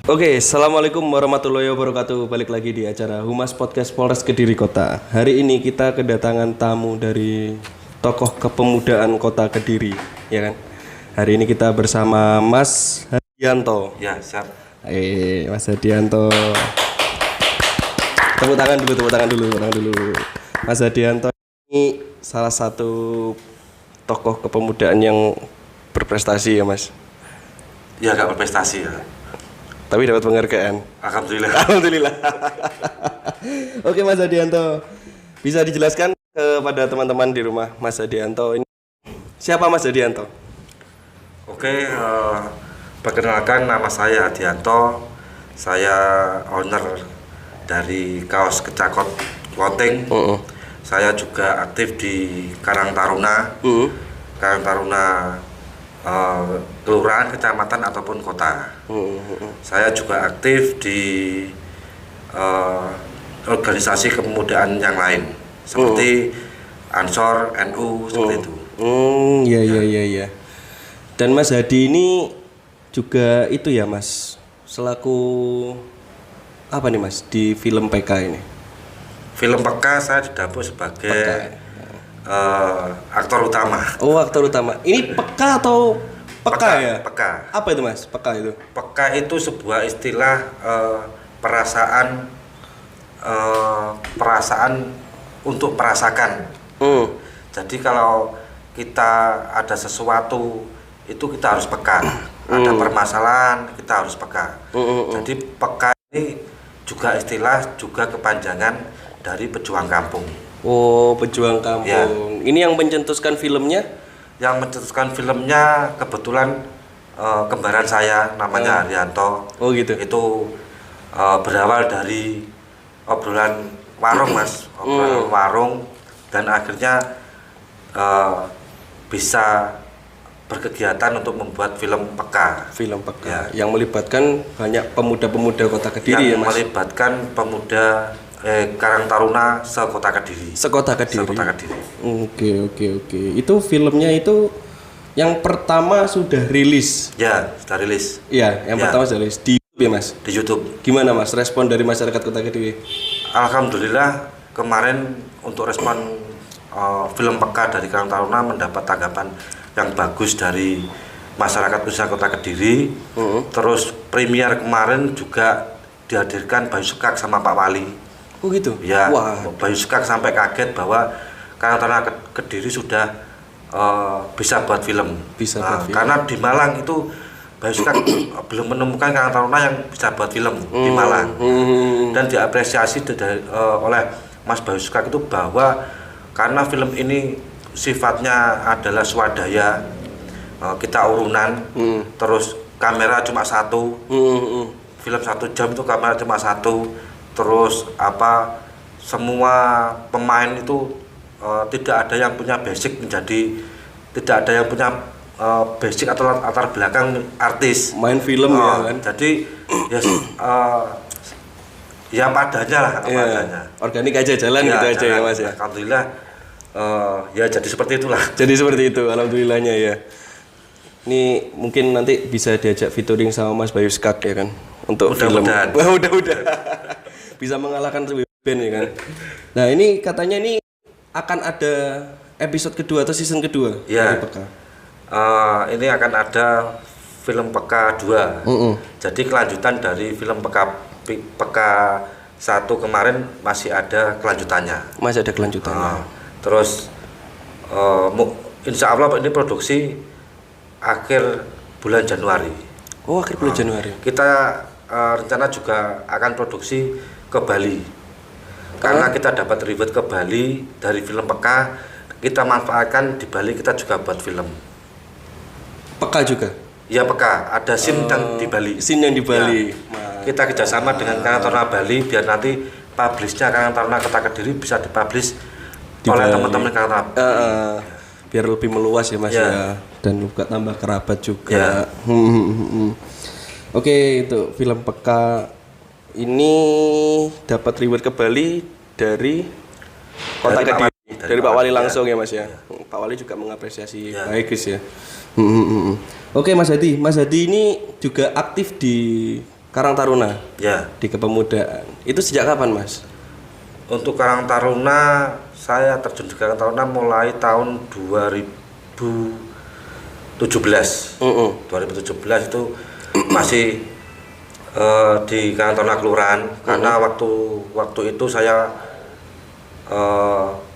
Oke, assalamualaikum warahmatullahi wabarakatuh. Balik lagi di acara Humas Podcast Polres Kediri Kota. Hari ini kita kedatangan tamu dari tokoh kepemudaan Kota Kediri, ya kan? Hari ini kita bersama Mas Hadianto. Ya, siap. Mas Hadianto. Tepuk tangan dulu. Mas Hadianto ini salah satu tokoh kepemudaan yang berprestasi ya, Mas. Ya, agak berprestasi ya. Tapi dapat penghargaan. Alhamdulillah. Oke Mas Hadianto, bisa dijelaskan kepada teman-teman di rumah Mas Hadianto ini siapa Mas Hadianto? Oke, perkenalkan nama saya Hadianto. Saya owner dari Kaos Kecakot Clothing. Saya juga aktif di Karang Taruna. Karang Taruna kelurahan, kecamatan ataupun kota. Saya juga aktif di organisasi kepemudaan yang lain seperti Ansor, NU seperti itu. Iya. Dan Mas Hadi ini juga itu ya Mas, selaku apa nih Mas di film PK ini? Film PK saya didapuk sebagai aktor utama. Oh, aktor utama. Ini peka atau peka ya? Peka. Apa itu Mas? Peka itu? Peka itu sebuah istilah perasaan untuk merasakan. Jadi kalau kita ada sesuatu itu kita harus peka. Ada permasalahan kita harus peka. Jadi peka ini juga istilah juga kepanjangan dari pejuang kampung. Oh, pejuang kampung. Ya. Ini yang mencetuskan filmnya? Yang mencetuskan filmnya kebetulan kembaran saya namanya Haryanto. Oh gitu. Itu berawal dari obrolan warung Mas, obrolan warung dan akhirnya bisa berkegiatan untuk membuat film peka. Film peka. Ya. Yang melibatkan banyak pemuda-pemuda Kota Kediri ya Mas. Yang melibatkan pemuda Karang Taruna sekota Kediri. Sekota Kediri. Oke. Itu filmnya itu yang pertama sudah rilis. Ya, sudah rilis. Iya, yang pertama sudah rilis di YouTube ya Mas. Di YouTube. Gimana Mas respon dari masyarakat Kota Kediri? Alhamdulillah kemarin untuk respon film peka dari Karang Taruna mendapat tanggapan yang bagus dari masyarakat khususnya Kota Kediri. Terus premier kemarin juga dihadirkan Bayu Sekak sama Pak Wali. Oh gitu? Ya, wah. Bayu Sekak sampai kaget bahwa Karang Taruna Kediri sudah bisa buat film. Buat film. Karena di Malang itu Bayu Sekak belum menemukan Karang Taruna yang bisa buat film di Malang. Dan diapresiasi oleh Mas Bayu Sekak itu bahwa karena film ini sifatnya adalah swadaya, kita urunan, terus kamera cuma satu, film 1 jam itu kamera cuma satu. Terus semua pemain itu tidak ada yang punya basic tidak ada yang punya basic atau latar belakang artis main film ya kan. Jadi ya padanya lah, padanya. Organik aja jalan gitu aja ya Mas ya. Alhamdulillah ya jadi seperti itulah. Jadi seperti itu alhamdulillahnya ya. Ini mungkin nanti bisa diajak featuring sama Mas Bayu Sekak ya kan untuk film. Udah. Bisa mengalahkan band ya kan. Nah ini katanya ini akan ada episode kedua atau season kedua ya, dari Peka. Ini akan ada film Peka 2. Jadi kelanjutan dari film Peka 1 kemarin masih ada kelanjutannya. Masih ada kelanjutannya. Terus insya Allah ini produksi akhir bulan Januari. Oh, akhir bulan Januari. Kita rencana juga akan produksi ke Bali. Karena kita dapat reward ke Bali dari film Peka, kita manfaatkan di Bali, kita juga buat film. Peka juga? Iya Peka, ada scene di Bali. Scene yang di Bali. Ya, kita kerjasama dengan Karang Taruna Bali biar nanti publishnya Karang Taruna Kota Kediri bisa dipublish oleh teman-teman Karang Taruna. Biar lebih meluas ya Mas ya. Dan juga tambah kerabat juga. Oke, itu film Peka ini dapat reward ke Bali dari Kota Kediri, dari Pak Wali langsung ya Mas ya. Pak Wali juga mengapresiasi bagus ya. Oke Mas Hadi ini juga aktif di Karang Taruna. Ya. Di kepemudaan. Itu sejak kapan, Mas? Untuk Karang Taruna, saya terjun di Karang Taruna mulai tahun 2017. 2017 itu masih di Karang Taruna Kelurahan, karena waktu itu saya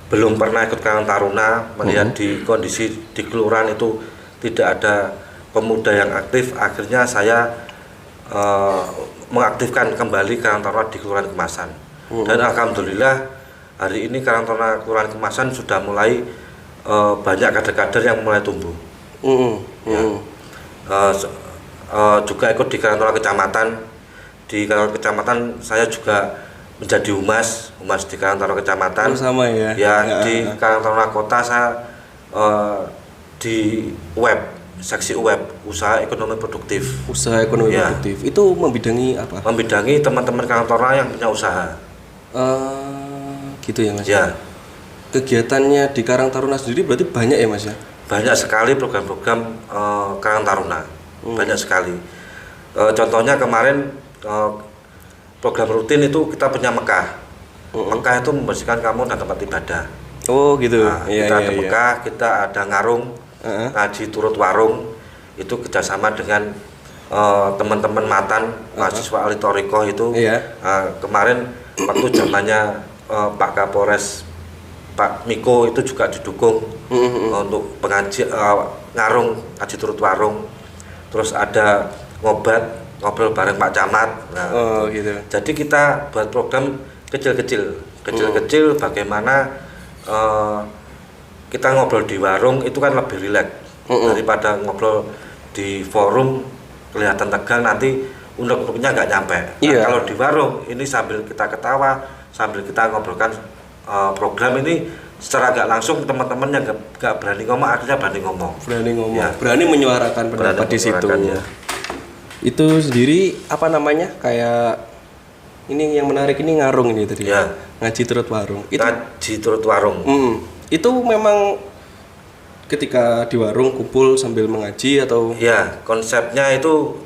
belum pernah ikut Karang Taruna, melihat di kondisi di kelurahan itu tidak ada pemuda yang aktif. Akhirnya saya mengaktifkan kembali Karang Taruna di Kelurahan Kemasan. Dan alhamdulillah hari ini Karang Taruna Kelurahan Kemasan sudah mulai banyak kader-kader yang mulai tumbuh. Juga ikut di Karang Taruna Kecamatan. Di Karang Taruna Kecamatan saya juga menjadi humas di Karang Taruna Kecamatan. Sama ya. Di Karang Taruna Kota saya di seksi web usaha ekonomi produktif. Usaha ekonomi produktif. Itu membidangi apa? Membidangi teman-teman Karang Taruna yang punya usaha. Gitu ya, Mas. Ya. Kegiatannya di Karang Taruna sendiri berarti banyak ya, Mas ya? Banyak sekali program-program Karang Taruna. Banyak sekali. Contohnya kemarin program rutin itu kita punya Mekah. Mekah itu membersihkan kampung dan tempat ibadah. Oh gitu. Nah, kita ada Mekah, kita ada ngarung, ngaji turut warung. Itu kerjasama dengan teman-teman Matan, mahasiswa Ali Toriko itu. Kemarin waktu zamannya Pak Kapolres Pak Miko itu juga didukung untuk pengaji ngarung, ngaji turut warung. Terus ada ngobrol bareng Pak Camat. Nah, gitu. Jadi kita buat program kecil-kecil bagaimana kita ngobrol di warung itu kan lebih rileks daripada ngobrol di forum kelihatan tegang, nanti unek-uneknya nggak nyampe. Nah, kalau di warung ini sambil kita ketawa, sambil kita ngobrolkan program ini secara nggak langsung, teman-teman yang nggak berani ngomong akhirnya berani ngomong. Berani menyuarakan pendapat di situ. Ya. Itu sendiri apa namanya, kayak ini yang menarik ini ngarung ini tadi. Ngaji turut warung. Ngaji turut warung. Itu memang ketika di warung kumpul sambil mengaji atau? Ya, konsepnya itu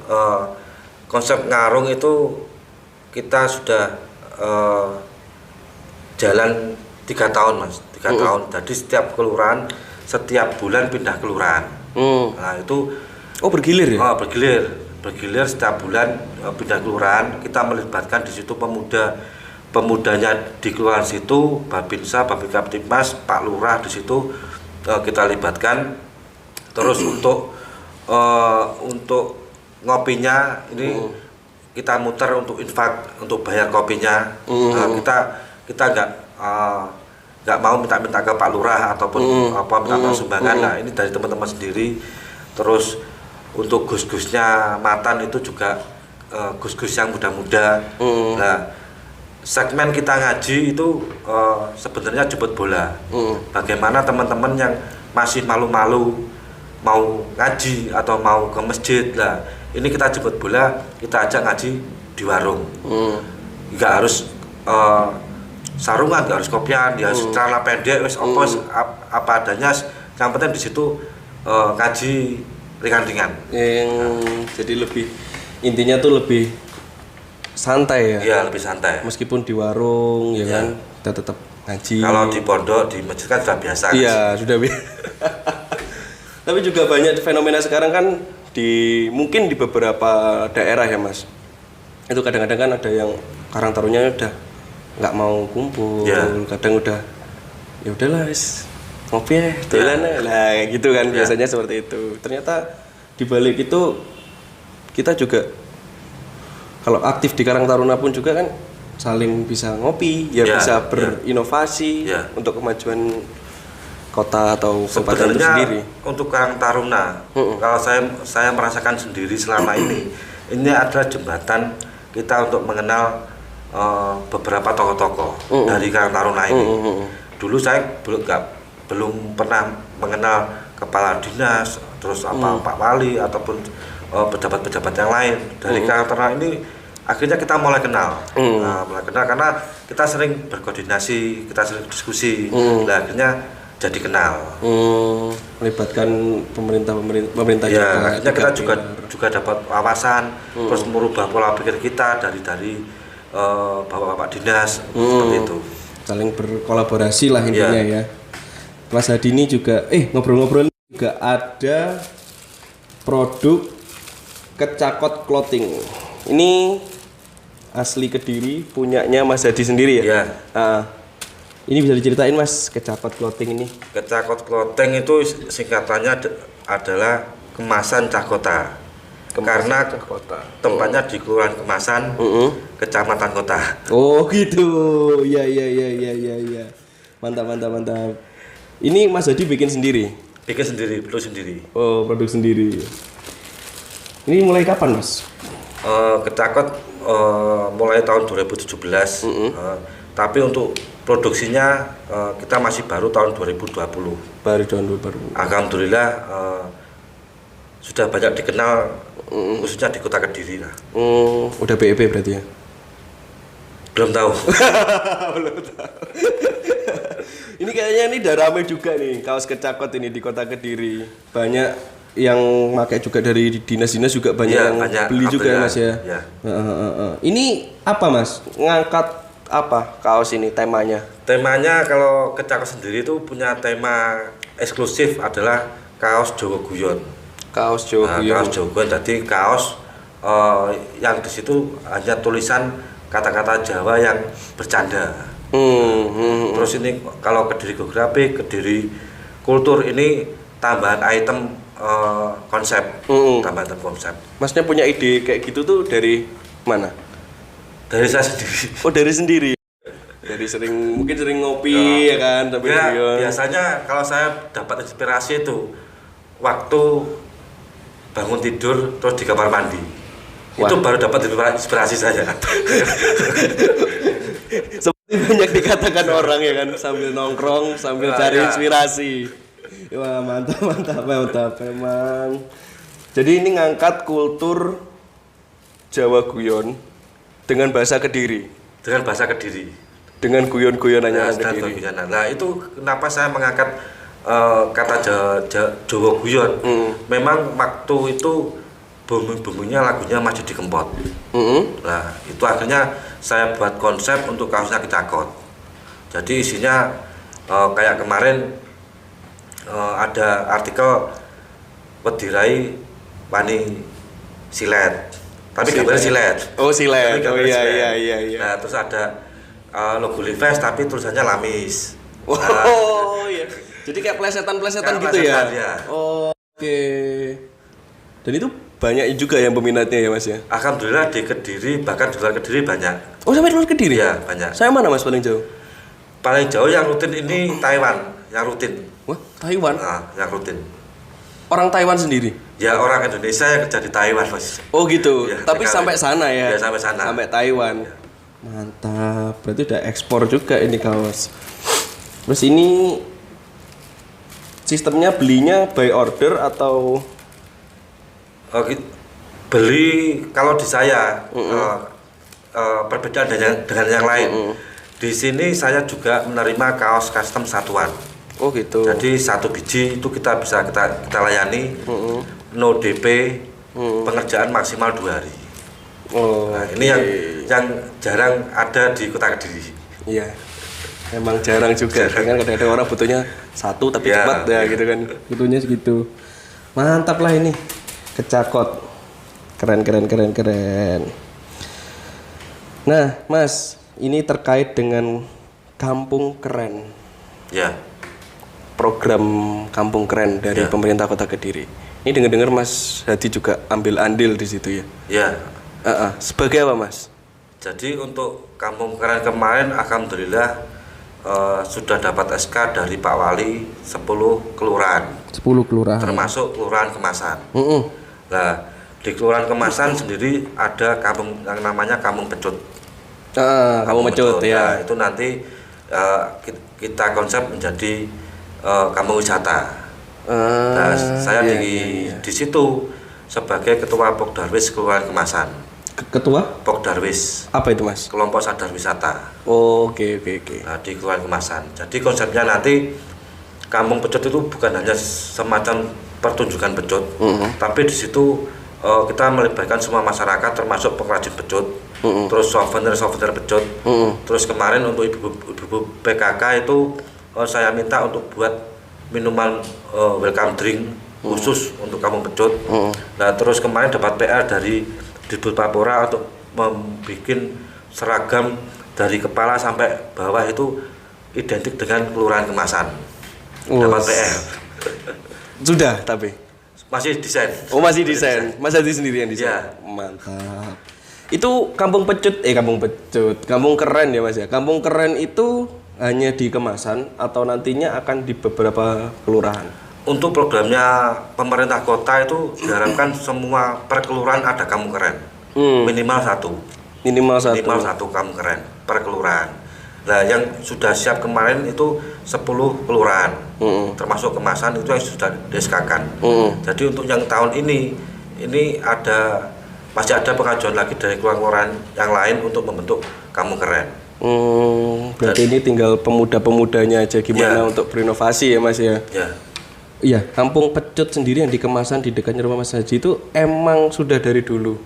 konsep ngarung itu kita sudah jalan 3 tahun, Mas. 3 tahun. Jadi setiap kelurahan setiap bulan pindah kelurahan. Nah, itu bergilir ya? Bergilir setiap bulan pindah kelurahan. Kita melibatkan di situ pemudanya di kelurahan situ, Babinsa, Babinkamtibmas, Pak Lurah di situ kita libatkan. Terus untuk ngopinya ini kita muter untuk infak, untuk bayar kopinya. Kita nggak mau minta ke Pak Lurah ataupun minta sumbangan. Nah, ini dari teman-teman sendiri. Terus untuk gus-gusnya Matan itu juga gus-gus yang muda-muda. Nah, segmen kita ngaji itu sebenarnya jemput bola. Bagaimana teman-teman yang masih malu-malu mau ngaji atau mau ke masjid, lah ini kita jemput bola, kita ajak ngaji di warung. Nggak harus sarungan, nggak harus kopian, ya celana pendek, apa adanya. Yang penting di situ ngaji ringan-ringan. Jadi lebih intinya tuh lebih santai ya? Iya, lebih santai. Meskipun di warung kan kita tetap ngaji. Kalau di pondok, di masjid kan sudah biasa. Iya, sudah biasa. Tapi juga banyak fenomena sekarang kan mungkin di beberapa daerah ya, Mas. Itu kadang-kadang kan ada yang Karang Tarunanya udah nggak mau kumpul, kadang udah ya udahlah ngopi ya, dolan lah kayak gitu kan biasanya seperti itu. Ternyata di balik itu kita juga kalau aktif di Karang Taruna pun juga kan saling bisa ngopi, bisa berinovasi untuk kemajuan kota atau kabupaten itu sendiri. Untuk Karang Taruna, kalau saya merasakan sendiri selama ini adalah jembatan kita untuk mengenal beberapa tokoh-tokoh dari Karang Taruna ini. Dulu saya belum pernah mengenal kepala dinas, terus Pak Wali ataupun pejabat-pejabat yang lain. Dari Karang Taruna ini akhirnya kita mulai kenal. Mulai kenal karena kita sering berkoordinasi, kita sering diskusi. Nah, akhirnya jadi kenal. Melibatkan pemerintah ya, juga. akhirnya kita juga dapat wawasan, terus merubah pola pikir kita dari bapak-bapak dinas seperti itu. Saling berkolaborasi lah intinya ya. Mas Hadi ini juga ngobrol-ngobrol juga ada produk Kecakot Clothing. Ini asli Kediri, punyanya Mas Hadi sendiri ya? Iya. Ini bisa diceritain Mas, Kecakot Clothing ini? Kecakot Clothing itu singkatannya adalah kemasan Cakota. Karena tempatnya di Kelurahan Kemasan, Kecamatan Kota. Oh gitu, iya. Mantap. Ini Mas Hadi bikin sendiri? Bikin sendiri, produk sendiri. Oh, produk sendiri. Ini mulai kapan Mas? Kecakot mulai tahun 2017. Tapi untuk produksinya kita masih baru tahun 2020. Baru tahun 2020. Alhamdulillah sudah banyak dikenal, khususnya di Kota Kediri lah. Udah BEP berarti ya? Belum tahu. Ini kayaknya ini udah ramai juga nih kaos Kecakot ini di Kota Kediri. Banyak yang pakai juga dari dinas-dinas juga banyak yang beli juga ya Mas ya. Ya. Ini apa Mas? Ngangkat apa kaos ini temanya? Temanya kalau Kecakot sendiri itu punya tema eksklusif adalah kaos Jawa Guyon. Kaos Jawa Guyon. Kaos Jawa Guyon. Jadi kaos yang di situ hanya tulisan kata-kata Jawa yang bercanda. Terus ini kalau Kediri Geografi, Kediri Kultur ini tambahan item konsep. Tambahan item konsep. Masnya punya ide kayak gitu tuh dari mana? Dari saya sendiri. Oh dari sendiri. Dari mungkin sering ngopi ya kan sambil biasanya kalau saya dapat inspirasi itu waktu bangun tidur terus di kamar mandi. Wah. Itu baru dapat inspirasi saya. Seperti banyak dikatakan orang ya kan sambil nongkrong sambil cari inspirasi. Wah mantap memang. Jadi ini ngangkat kultur Jawa Guyon dengan bahasa Kediri. Dengan guyon-guyonannya Kediri. Nah itu kenapa saya mengangkat kata Jawa Guyon. Memang waktu itu bumbunya lagunya Mas Didi Kempot. Nah itu akhirnya saya buat konsep untuk kaosnya Kecakot. Jadi isinya kayak kemarin ada artikel Wedirai Wani Silet. Tapi gambarnya silet. Oh silet. Oh iya. Nah terus ada logo Levi's tapi tulisannya Lamis. Oh iya. Jadi kayak plesetan gitu ya. Oke. Dan itu banyak juga yang peminatnya ya Mas ya? Alhamdulillah di Kediri, bahkan di luar Kediri banyak. Oh sampai luar Kediri? Ya banyak. Saya mana Mas paling jauh? Paling jauh yang rutin ini Taiwan, yang rutin. Wah Taiwan? Yang rutin. Orang Taiwan sendiri? Ya orang Indonesia yang kerja di Taiwan Mas. Oh gitu, ya, tapi sampai sana ya? Ya sampai sana. Sampai Taiwan. Ya. Mantap, berarti udah ekspor juga ini kaos. Terus ini sistemnya belinya by order atau? Beli kalau di saya perbedaan dengan yang lain. Di sini saya juga menerima kaos custom satuan. Oh gitu. Jadi satu biji itu kita bisa kita layani, no DP, pengerjaan maksimal 2 hari. Nah, ini yang jarang ada di Kota Kediri. Iya. Emang jarang juga. Kan kadang-kadang orang butuhnya satu tapi cepat ya gitu kan. Butuhnya segitu. Mantap lah ini. Kecakot. Keren. Nah, Mas, ini terkait dengan Kampung Keren. Ya. Program Kampung Keren dari pemerintah Kota Kediri. Ini dengar-dengar Mas Hadi juga ambil andil di situ ya? Ya. Sebagai apa Mas? Jadi untuk Kampung Keren kemarin alhamdulillah sudah dapat SK dari Pak Wali 10 kelurahan. 10 kelurahan. Termasuk Kelurahan Kemasan. Nah, di Kelurahan Kemasan sendiri ada kampung yang namanya Kampung Pecut. Kampung Pecut ya. Nah, itu nanti kita konsep menjadi kampung wisata. Nah, saya di situ sebagai ketua Pokdarwis Kelurahan Kemasan. Ketua? Pokdarwis. Apa itu Mas? Kelompok Sadar Wisata. Oke. Nah, di Kelurahan Kemasan. Jadi konsepnya nanti Kampung Pecut itu bukan hanya semacam pertunjukan pecut, tapi di situ kita melibatkan semua masyarakat termasuk pengrajin pecut, terus souvenir pecut. Terus kemarin untuk ibu PKK itu saya minta untuk buat minuman welcome drink khusus untuk Kampung Pecut. Nah terus kemarin dapat PR dari Digbud Papora untuk membuat seragam dari kepala sampai bawah itu identik dengan kelurahan kemasan. Dapat PR. Sudah tapi masih desain. Oh masih desain. Mas Hadi sendiri yang desain. Ya. Mantap. Itu Kampung keren ya Mas ya. Kampung keren itu hanya di kemasan atau nantinya akan di beberapa kelurahan? Untuk programnya pemerintah kota itu diharapkan semua per kelurahan ada kampung keren. Minimal satu kampung keren per kelurahan. Nah yang sudah siap kemarin itu 10 kelurahan, termasuk kemasan itu yang sudah diskakan. Jadi untuk yang tahun ini masih ada pengajuan lagi dari kelurahan yang lain untuk membentuk kampung keren. Berarti ini tinggal pemuda-pemudanya aja gimana untuk berinovasi ya Mas ya. Iya, Kampung Pecut sendiri yang di kemasan di dekatnya rumah Mas Haji itu emang sudah dari dulu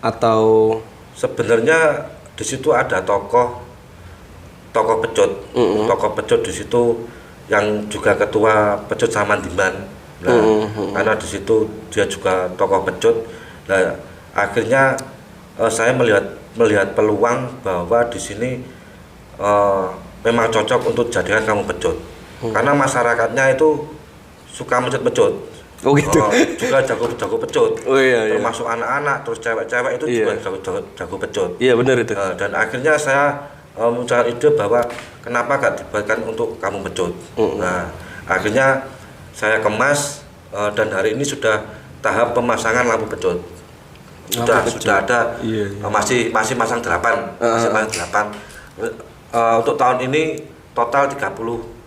atau sebenarnya di situ ada tokoh pecut, tokoh pecut di situ yang juga ketua pecut Samandiman. Nah, karena di situ dia juga tokoh pecut. Nah, akhirnya saya melihat peluang bahwa di sini memang cocok untuk jadikan kampung pecut. Karena masyarakatnya itu suka mecut-mecut. Oh gitu. Juga jago pecut. Oh iya. Termasuk anak-anak, terus cewek-cewek itu juga jago pecut. Iya benar itu. Dan akhirnya saya muncul ide bahwa kenapa gak dibuatkan untuk kampung pecut. Nah, akhirnya saya kemas dan hari ini sudah tahap pemasangan lampu pecut. Sudah ada. Masih masang 8. Masih masang 8. Untuk tahun ini total 30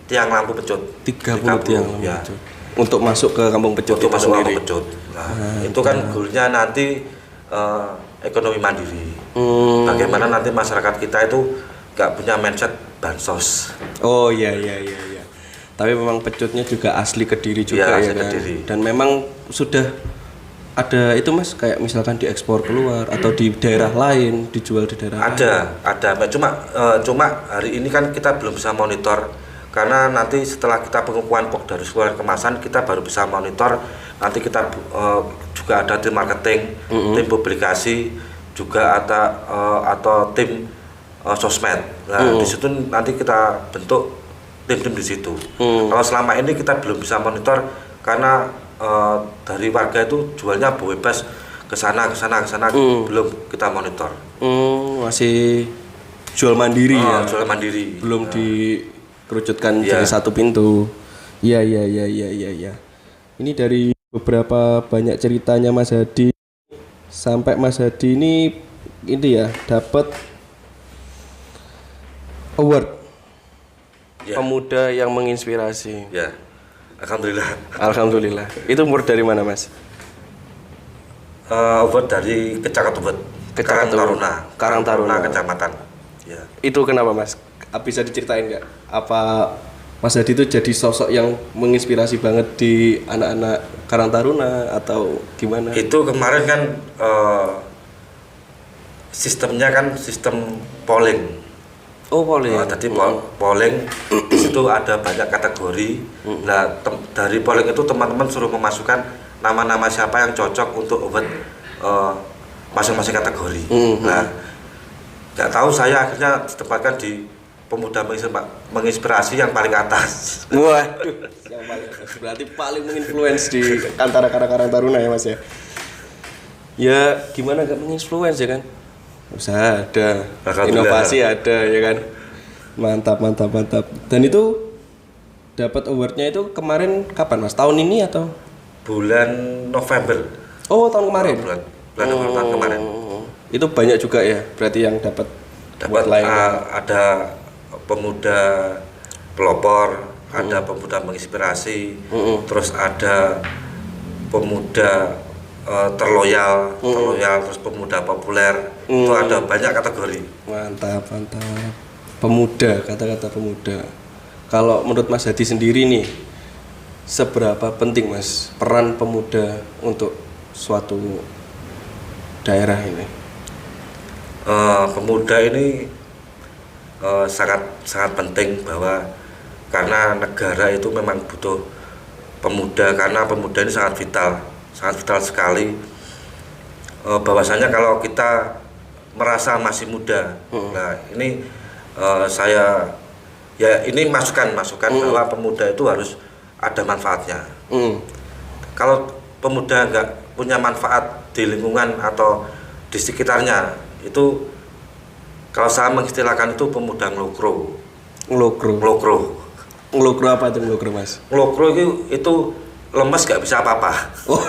tiang lampu pecut. 30 tiang lampu pecut. Untuk masuk ke kampung pecut. Untuk masuk kampung pecut. Nah, itu kan goalnya nanti ekonomi mandiri. Bagaimana nanti masyarakat kita itu nggak punya mindset bansos. Oh iya. Tapi memang pecutnya juga asli Kediri juga ya kan. Kediri. Dan memang sudah ada itu Mas kayak misalkan diekspor keluar atau di daerah lain dijual di daerah ada. Cuma hari ini kan kita belum bisa monitor karena nanti setelah kita pengukuhan dari keluar kemasan kita baru bisa monitor. Nanti kita juga ada tim marketing, tim publikasi, juga ada atau tim sosmed. Nah, di situ nanti kita bentuk tim-tim di situ. Kalau selama ini kita belum bisa monitor karena dari warga itu jualnya bebas ke sana, belum kita monitor. Masih jual mandiri ya. Jual mandiri. Belum dikerucutkan jadi satu pintu. Iya. Ini dari beberapa banyak ceritanya Mas Hadi sampai Mas Hadi ini ya dapat award pemuda yang menginspirasi. Ya, Alhamdulillah. Itu award dari mana Mas? Award dari Kecamatan Karang Taruna Kecamatan. Ya. Itu kenapa Mas? Bisa diceritain nggak? Apa Mas Hadi itu jadi sosok yang menginspirasi banget di anak-anak Karang Taruna atau gimana? Itu kemarin kan sistemnya kan sistem polling. Oh polling. Tadi polling di situ ada banyak kategori. Nah dari polling itu teman-teman suruh memasukkan nama-nama siapa yang cocok untuk award masing-masing kategori. Nah nggak tahu saya akhirnya ditempatkan di pemuda menginspirasi yang paling atas. Waduh, yang paling atas. Berarti paling menginfluence di antara Karang Taruna ya Mas ya. Ya gimana gak menginfluence ya kan? Usaha ada, inovasi ada ya kan. Mantap. Dan itu dapat awardnya itu kemarin kapan Mas? Tahun ini atau? Bulan November. Oh tahun kemarin. Bulan November tahun kemarin. Itu banyak juga ya, berarti yang dapat ada pemuda pelopor, ada pemuda menginspirasi, terus ada pemuda terloyal, terus pemuda populer. Itu ada banyak kategori. Mantap. Pemuda, kata-kata pemuda. Kalau menurut Mas Hadi sendiri nih, seberapa penting Mas peran pemuda untuk suatu daerah ini? Pemuda ini sangat sangat penting, bahwa karena negara itu memang butuh pemuda, karena pemuda ini sangat vital sekali. Bahwasanya kalau kita merasa masih muda, nah ini saya ya ini masukan bahwa pemuda itu harus ada manfaatnya. Kalau pemuda nggak punya manfaat di lingkungan atau di sekitarnya, itu kalau saya mengistilahkan itu pemuda ngelokro. Ngelokro apa itu ngelokro Mas? Ngelokro itu lemes, nggak bisa apa-apa. Oh.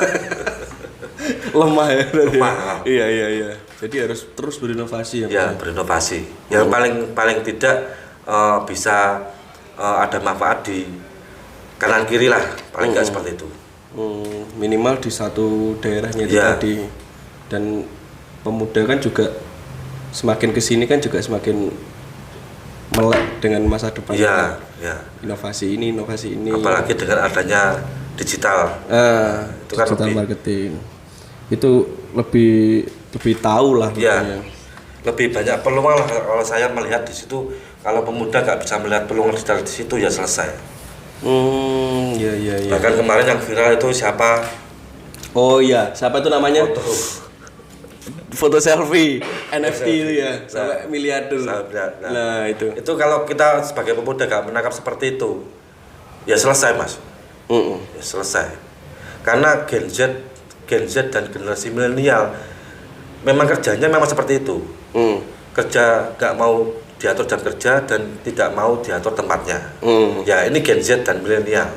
Lemah ya berarti. Lemah. Iya. Jadi harus terus berinovasi ya. Ya, berinovasi. Yang paling tidak bisa ada manfaat di kanan kiri lah, paling nggak seperti itu. Minimal di satu daerahnya itu tadi. Dan pemuda kan juga semakin kesini kan juga semakin melek dengan masa depan. Iya. Inovasi ini. Apalagi dengan adanya digital. Itu kan digital marketing. Itu lebih tahu lah. Iya. Lebih banyak peluang lah kalau saya melihat di situ. Kalau pemuda nggak bisa melihat peluang digital di situ, ya selesai. Iya. Bahkan kemarin yang viral itu siapa? Oh iya, siapa itu namanya? Foto selfie, NFT itu ya, sampai miliarder. Nah itu kalau kita sebagai pemuda nggak menangkap seperti itu, ya selesai Mas. Ya selesai. Karena Gen Z dan generasi milenial memang kerjanya memang seperti itu. Kerja nggak mau diatur jam kerja dan tidak mau diatur tempatnya. Ya ini Gen Z dan milenial.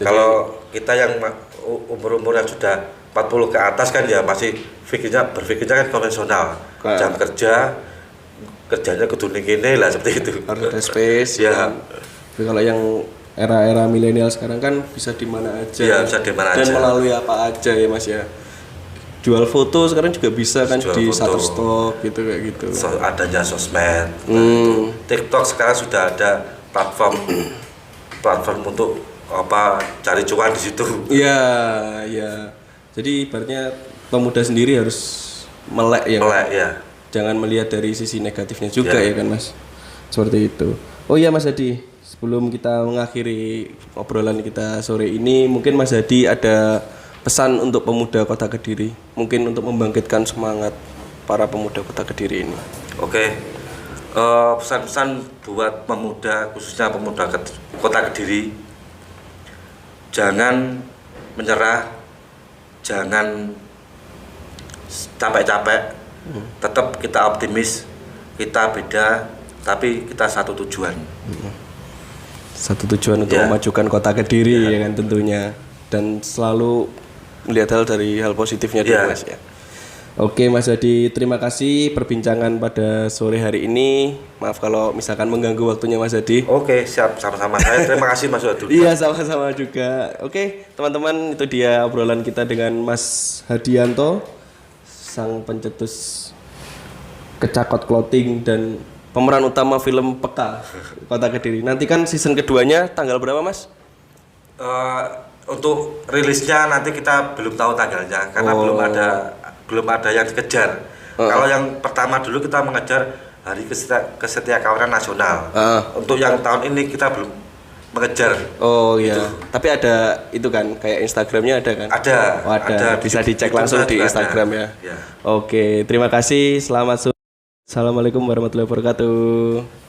Kalau kita yang umur yang sudah 40 ke atas kan ya masih berpikirnya kan konvensional. Jam kerjanya kudu gini lah, seperti itu. Harus ada space. Ya. Tapi kalau yang era milenial sekarang kan bisa di mana aja. Iya, bisa di mana aja. Dan melalui apa aja ya Mas ya. Jual foto sekarang juga bisa kan di Shutterstock gitu kayak gitu. Adanya sosmed. TikTok sekarang sudah ada platform untuk cari cuan di situ. Iya. Jadi ibaratnya pemuda sendiri harus melek ya. Jangan melihat dari sisi negatifnya juga ya kan Mas. Seperti itu. Oh iya Mas Hadi, sebelum kita mengakhiri obrolan kita sore ini, mungkin Mas Hadi ada pesan untuk pemuda Kota Kediri, mungkin untuk membangkitkan semangat para pemuda Kota Kediri ini. Oke. Pesan-pesan buat pemuda, khususnya pemuda Kota Kediri, jangan menyerah, jangan capek-capek, tetap kita optimis, kita beda, tapi kita satu tujuan. Satu tujuan untuk memajukan Kota Kediri ya kan tentunya, dan selalu melihat hal positifnya dulu Mas ya. Oke Mas Hadi, terima kasih perbincangan pada sore hari ini. Maaf kalau misalkan mengganggu waktunya Mas Hadi. Oke, siap, sama-sama. Saya terima kasih Mas Hadi. Iya, sama-sama juga. Oke, teman-teman, itu dia obrolan kita dengan Mas Hadianto, sang pencetus Kecakot Clothing dan pemeran utama film Peka Kota Kediri. Nanti kan season keduanya tanggal berapa Mas? Untuk rilisnya nanti kita belum tahu tanggalnya karena belum ada yang dikejar. Kalau yang pertama dulu kita mengejar Hari Kesetiakawanan Nasional. Untuk yang tahun ini kita belum mengejar. Oh iya. Tapi ada itu kan kayak Instagramnya ada kan? Ada. Bisa dicek langsung di Instagram ya. Oke, terima kasih. Selamat sore. Assalamualaikum warahmatullahi wabarakatuh.